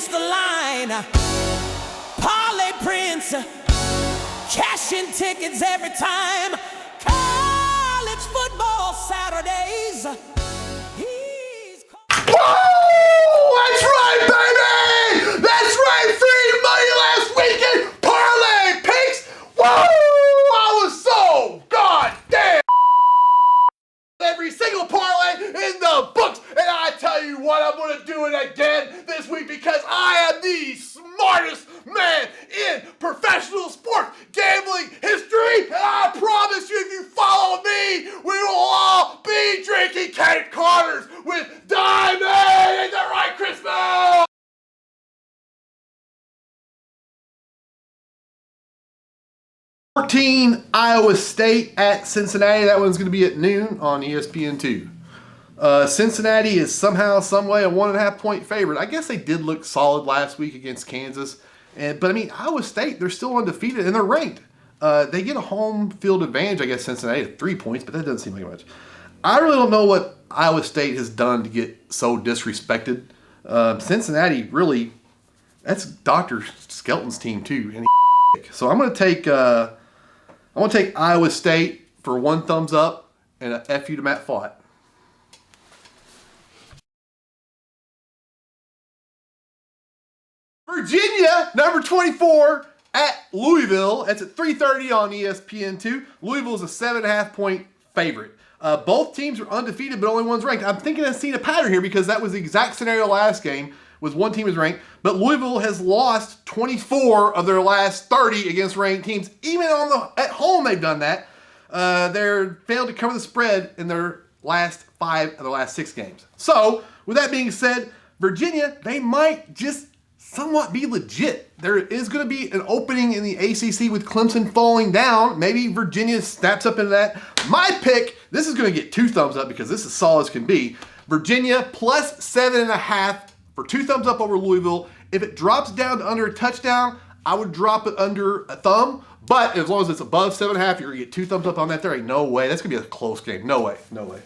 against the line. Parlay Prince, cashing tickets every time. College football Saturdays. Whoa! That's right, baby! That's right! Free money last weekend! Parlay picks! Whoa! I was so goddamn every single parlay in the books, and I tell you what, I'm gonna do it again this week because I am the smartest man in professional sports gambling history, and I promise you, if you follow me, we will all be drinking Cape Carters with Diamond in the right Christmas. Iowa State at Cincinnati. That one's going to be at noon on ESPN2. Cincinnati is somehow, some way, a 1.5 point favorite. I guess they did look solid last week against Kansas. But I mean, Iowa State, they're still undefeated and they're ranked. They get a home field advantage, I guess, Cincinnati at 3 points, but that doesn't seem like much. I really don't know what Iowa State has done to get so disrespected. Cincinnati, really, that's Dr. Skelton's team too. And so I'm going to take Iowa State for 1 thumbs up and a F you to Matt Fott. Virginia, number 24 at Louisville. That's at 3:30 on ESPN2. Louisville is a 7.5 point favorite. Both teams are undefeated, but only one's ranked. I'm thinking I've seen a pattern here because that was the exact scenario last game. Was one team is ranked, but Louisville has lost 24 of their last 30 against ranked teams. Even at home, they've done that. They're failed to cover the spread in their last 5 of the last 6 games. So, with that being said, Virginia, they might just somewhat be legit. There is going to be an opening in the ACC with Clemson falling down. Maybe Virginia snaps up into that. My pick, this is going to get 2 thumbs up because this is solid as can be. Virginia plus 7.5 for 2 thumbs up over Louisville. If it drops down to under a touchdown, I would drop it under a thumb. But as long as it's above 7.5, you're going to get 2 thumbs up on that. There ain't no way. That's going to be a close game. No way. No way.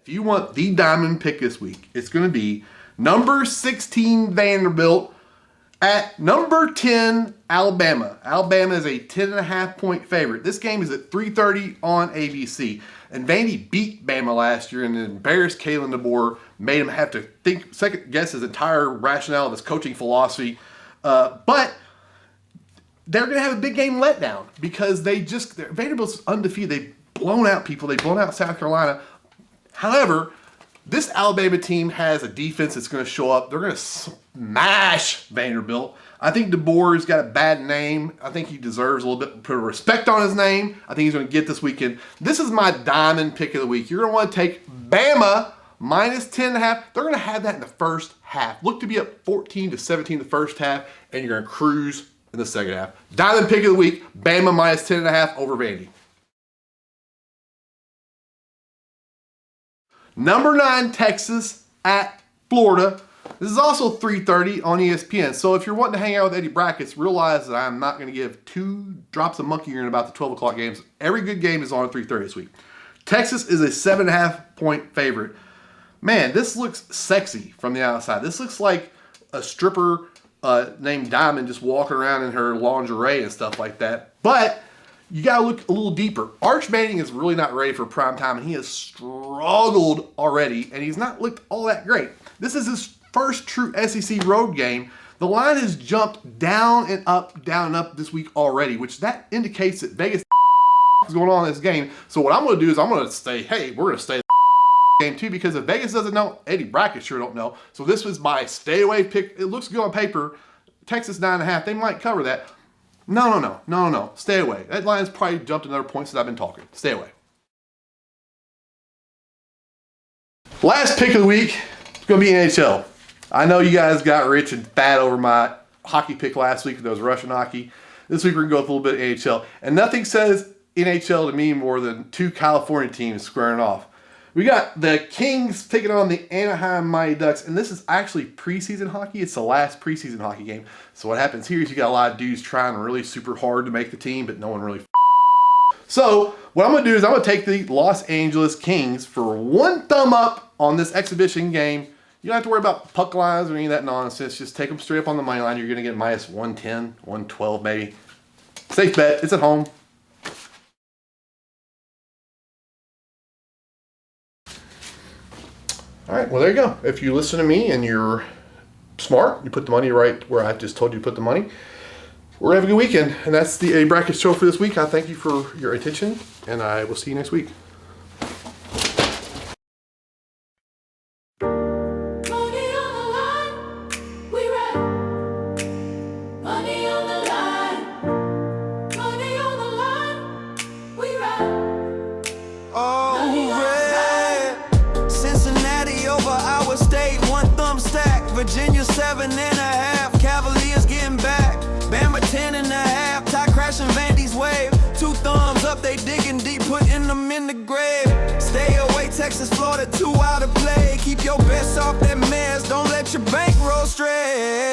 If you want the diamond pick this week, it's going to be number 16 Vanderbilt at number 10 Alabama. Alabama is a 10.5 point favorite. This game is at 3:30 on ABC. And Vandy beat Bama last year and embarrassed Kalen DeBoer, made him have to second guess his entire rationale of his coaching philosophy. But they're going to have a big game letdown because Vanderbilt's undefeated. They've blown out people. They've blown out South Carolina. However, this Alabama team has a defense that's going to show up. They're going to smash Vanderbilt. I think DeBoer's got a bad name. I think he deserves a little bit of respect on his name. I think he's going to get this weekend. This is my diamond pick of the week. You're going to want to take Bama minus 10.5. They're going to have that in the first half. Look to be up 14-17 the first half, and you're going to cruise in the second half. Diamond pick of the week, Bama minus 10.5 over Vandy. Number 9, Texas at Florida. This is also 3:30 on ESPN. So if you're wanting to hang out with Eddie Brackets, realize that I'm not going to give 2 drops of monkey urine about the 12 o'clock games. Every good game is on at 3:30 this week. Texas is a 7.5 point favorite. Man, this looks sexy from the outside. This looks like a stripper named Diamond just walking around in her lingerie and stuff like that. But you got to look a little deeper. Arch Manning is really not ready for prime time, and he has struggled already, and he's not looked all that great. This is his first true SEC road game. The line has jumped down and up this week already, which that indicates that Vegas is going on in this game. So what I'm going to do is I'm going to say, hey, we're going to stay game too, because if Vegas doesn't know, Eddie Brackett sure don't know. So this was my stay away pick. It looks good on paper. Texas 9.5, they might cover that. No. Stay away. That line's probably jumped another point since I've been talking. Stay away. Last pick of the week, it's going to be NHL. I know you guys got rich and fat over my hockey pick last week. That was Russian hockey. This week we're going to go with a little bit of NHL. And nothing says NHL to me more than 2 California teams squaring off. We got the Kings taking on the Anaheim Mighty Ducks, and this is actually preseason hockey. It's the last preseason hockey game. So what happens here is you got a lot of dudes trying really super hard to make the team, but no one really. So what I'm going to do is I'm going to take the Los Angeles Kings for 1 thumb up on this exhibition game. You don't have to worry about puck lines or any of that nonsense. Just take them straight up on the money line. You're going to get minus 110, 112 maybe. Safe bet. It's at home. All right, well, there you go. If you listen to me and you're smart, you put the money right where I just told you to put the money. We're going to have a good weekend. And that's the A Bracket Show for this week. I thank you for your attention, and I will see you next week. Virginia 7.5, Cavaliers getting back. Bama 10.5, tie crashing Vandy's wave. 2 thumbs up, they digging deep, putting them in the grave. Stay away, Texas, Florida, 2 out of play. Keep your best off that mess, don't let your bankroll stray.